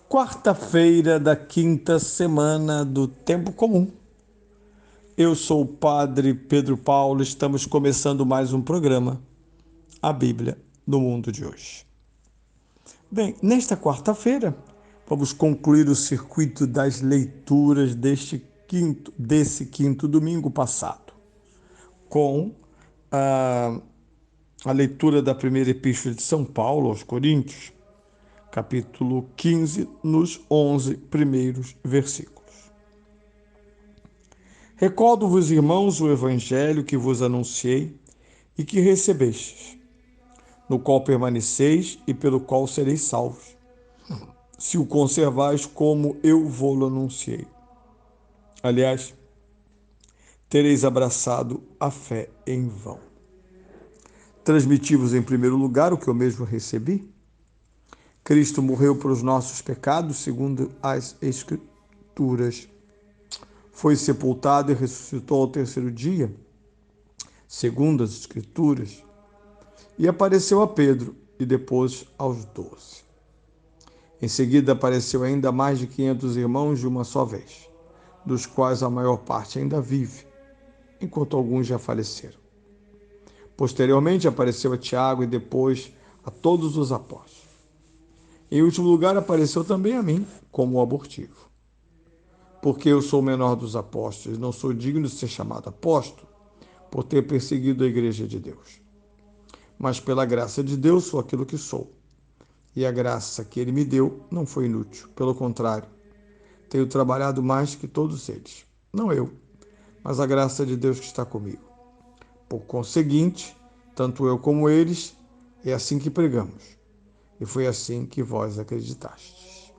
Quarta-feira da quinta semana do Tempo Comum. Eu sou o Padre Pedro Paulo, estamos começando mais um programa, a Bíblia no Mundo de Hoje. Bem, nesta quarta-feira, vamos concluir o circuito das leituras desse quinto domingo passado, com a leitura da primeira epístola de São Paulo aos Coríntios, capítulo 15, nos 11 primeiros versículos. Recordo-vos, irmãos, o evangelho que vos anunciei e que recebestes, no qual permaneceis e pelo qual sereis salvos, se o conservais como eu vou-lo anunciei. Aliás, tereis abraçado a fé em vão. Transmiti-vos em primeiro lugar o que eu mesmo recebi. Cristo morreu por os nossos pecados, segundo as Escrituras. Foi sepultado e ressuscitou ao terceiro dia, segundo as Escrituras. E apareceu a Pedro e depois aos 12. Em seguida apareceu ainda mais de 500 irmãos de uma só vez, dos quais a maior parte ainda vive, enquanto alguns já faleceram. Posteriormente apareceu a Tiago e depois a todos os apóstolos. Em último lugar, apareceu também a mim, como abortivo. Porque eu sou o menor dos apóstolos, não sou digno de ser chamado apóstolo, por ter perseguido a igreja de Deus. Mas pela graça de Deus sou aquilo que sou. E a graça que ele me deu não foi inútil. Pelo contrário, tenho trabalhado mais que todos eles. Não eu, mas a graça de Deus que está comigo. Por conseguinte, tanto eu como eles, é assim que pregamos. E foi assim que vós acreditastes.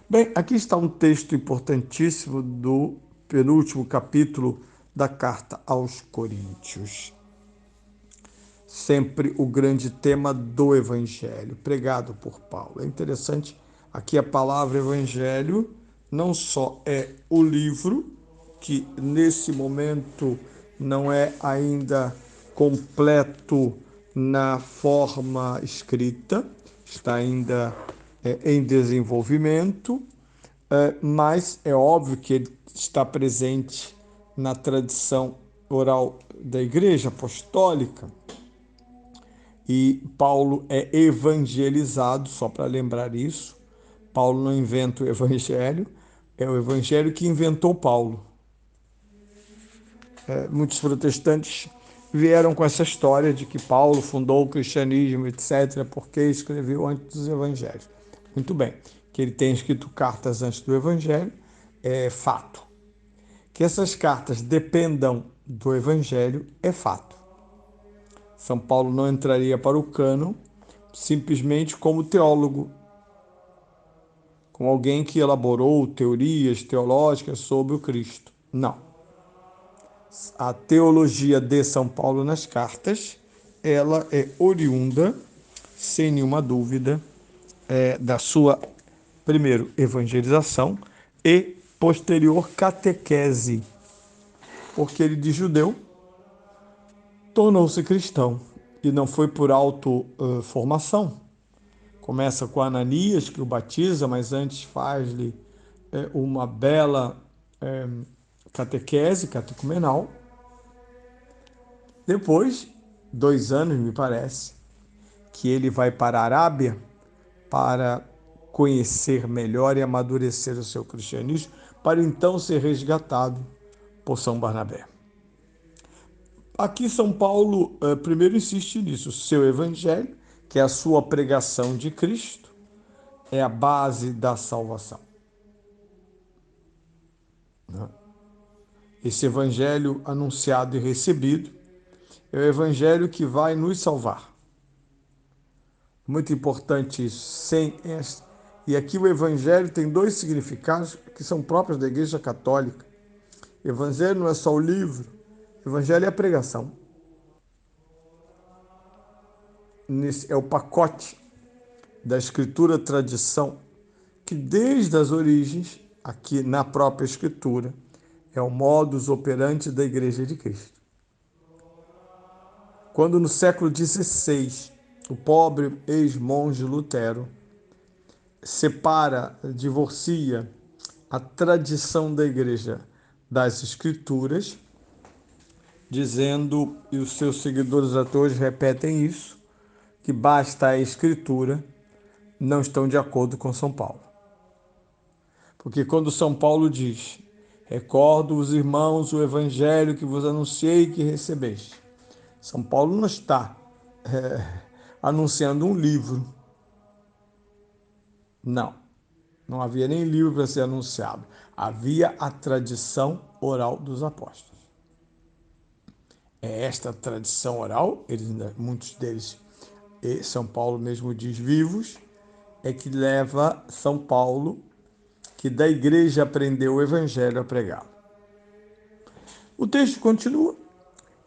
Bem, aqui está um texto importantíssimo do penúltimo capítulo da carta aos Coríntios. Sempre o grande tema do Evangelho, pregado por Paulo. É interessante, aqui a palavra Evangelho não só é o livro, que nesse momento não é ainda completo na forma escrita, está ainda em desenvolvimento, mas é óbvio que ele está presente na tradição oral da Igreja Apostólica. E Paulo é evangelizado, só para lembrar isso. Paulo não inventa o evangelho, é o evangelho que inventou Paulo. Muitos protestantes vieram com essa história de que Paulo fundou o cristianismo, etc., porque escreveu antes dos evangelhos. Muito bem, que ele tenha escrito cartas antes do evangelho é fato. Que essas cartas dependam do evangelho é fato. São Paulo não entraria para o cânon simplesmente como teólogo, como alguém que elaborou teorias teológicas sobre o Cristo. Não. A teologia de São Paulo nas cartas, ela é oriunda, sem nenhuma dúvida, da sua, primeiro, evangelização e posterior catequese, porque ele de judeu tornou-se cristão e não foi por autoformação. Começa com Ananias, que o batiza, mas antes faz-lhe uma bela catequese catecumenal. Depois, 2 anos, me parece, que ele vai para a Arábia para conhecer melhor e amadurecer o seu cristianismo, para então ser resgatado por São Barnabé. Aqui São Paulo primeiro insiste nisso, o seu evangelho, que é a sua pregação de Cristo, é a base da salvação. Esse evangelho anunciado e recebido é o evangelho que vai nos salvar. Muito importante isso. Sem E aqui o evangelho tem dois significados que são próprios da Igreja Católica. Evangelho não é só o livro, evangelho é a pregação. É o pacote da escritura tradição, que desde as origens, aqui na própria escritura, é o modus operandi da Igreja de Cristo. Quando no século XVI, o pobre ex-monge Lutero divorcia a tradição da Igreja das Escrituras, dizendo, e os seus seguidores até hoje repetem isso, que basta a Escritura, não estão de acordo com São Paulo. Porque quando São Paulo diz, recordo-vos, irmãos, o evangelho que vos anunciei e que recebeste. São Paulo não está anunciando um livro. Não havia nem livro para ser anunciado. Havia a tradição oral dos apóstolos. É esta tradição oral, muitos deles, e São Paulo mesmo diz vivos, é que leva São Paulo, que da igreja aprendeu o evangelho, a pregá-lo. O texto continua,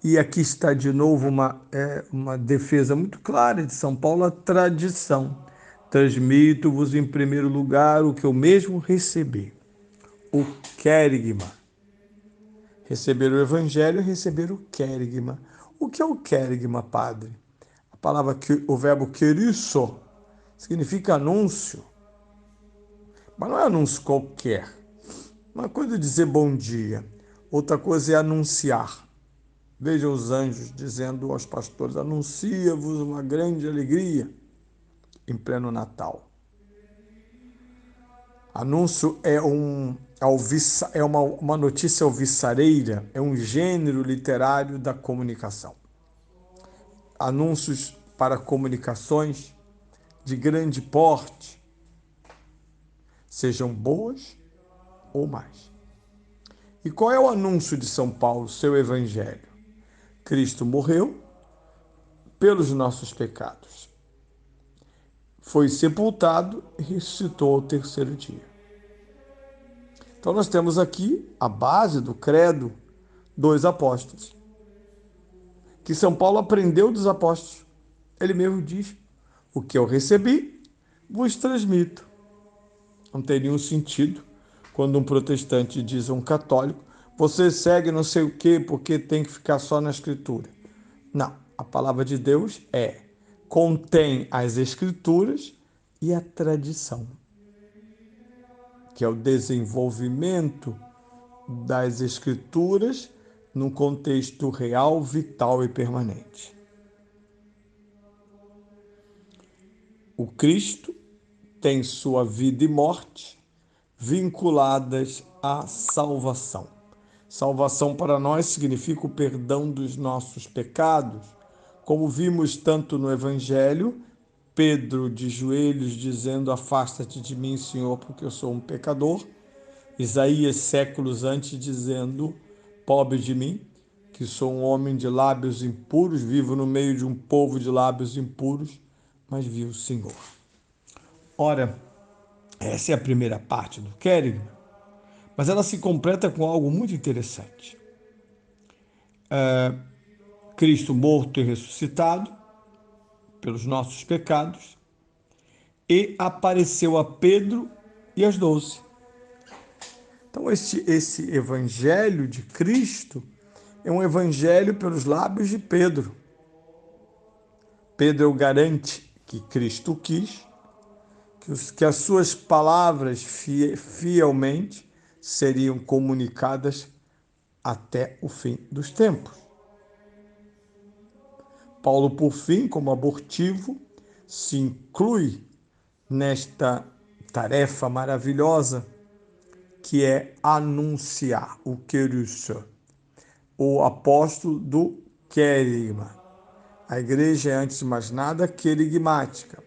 e aqui está de novo uma defesa muito clara de São Paulo, a tradição. Transmito-vos em primeiro lugar o que eu mesmo recebi, o querigma. Receber o evangelho é receber o querigma. O que é o querigma, padre? O verbo querisso significa anúncio, mas não é anúncio qualquer. Uma coisa é dizer bom dia, outra coisa é anunciar. Veja os anjos dizendo aos pastores, anuncia-vos uma grande alegria em pleno Natal. Anúncio é uma notícia alvissareira, é um gênero literário da comunicação. Anúncios para comunicações de grande porte, sejam boas ou más. E qual é o anúncio de São Paulo, seu evangelho? Cristo morreu pelos nossos pecados. Foi sepultado e ressuscitou ao terceiro dia. Então nós temos aqui a base do credo dos apóstolos, que São Paulo aprendeu dos apóstolos. Ele mesmo diz, o que eu recebi, vos transmito. Não tem nenhum sentido quando um protestante diz a um católico, você segue não sei o quê porque tem que ficar só na escritura. Não, a palavra de Deus contém as escrituras e a tradição, que é o desenvolvimento das escrituras num contexto real, vital e permanente. O Cristo tem sua vida e morte vinculadas à salvação. Salvação para nós significa o perdão dos nossos pecados, como vimos tanto no Evangelho, Pedro de joelhos dizendo, afasta-te de mim, Senhor, porque eu sou um pecador. Isaías, séculos antes, dizendo, pobre de mim, que sou um homem de lábios impuros, vivo no meio de um povo de lábios impuros, mas vi o Senhor. Ora, essa é a primeira parte do querigma, mas ela se completa com algo muito interessante. Cristo morto e ressuscitado pelos nossos pecados e apareceu a Pedro e às 12. Então esse evangelho de Cristo é um evangelho pelos lábios de Pedro. Pedro é o garante que Cristo quis, que as suas palavras fielmente seriam comunicadas até o fim dos tempos. Paulo, por fim, como abortivo, se inclui nesta tarefa maravilhosa que é anunciar o querigma, o apóstolo do querigma. A igreja é, antes de mais nada, querigmática.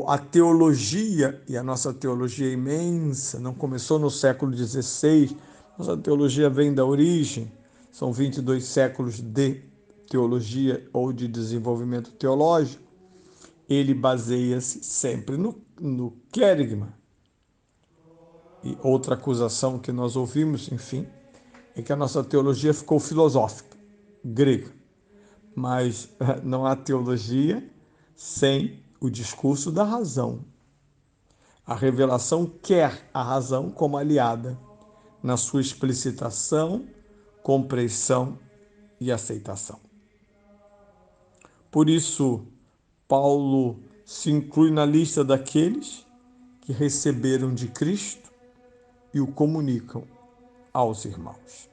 A teologia, e a nossa teologia é imensa, não começou no século XVI, nossa teologia vem da origem, são 22 séculos de teologia ou de desenvolvimento teológico, ele baseia-se sempre no querigma. E outra acusação que nós ouvimos, enfim, é que a nossa teologia ficou filosófica, grega. Mas não há teologia sem o discurso da razão. A revelação quer a razão como aliada na sua explicitação, compreensão e aceitação. Por isso, Paulo se inclui na lista daqueles que receberam de Cristo e o comunicam aos irmãos.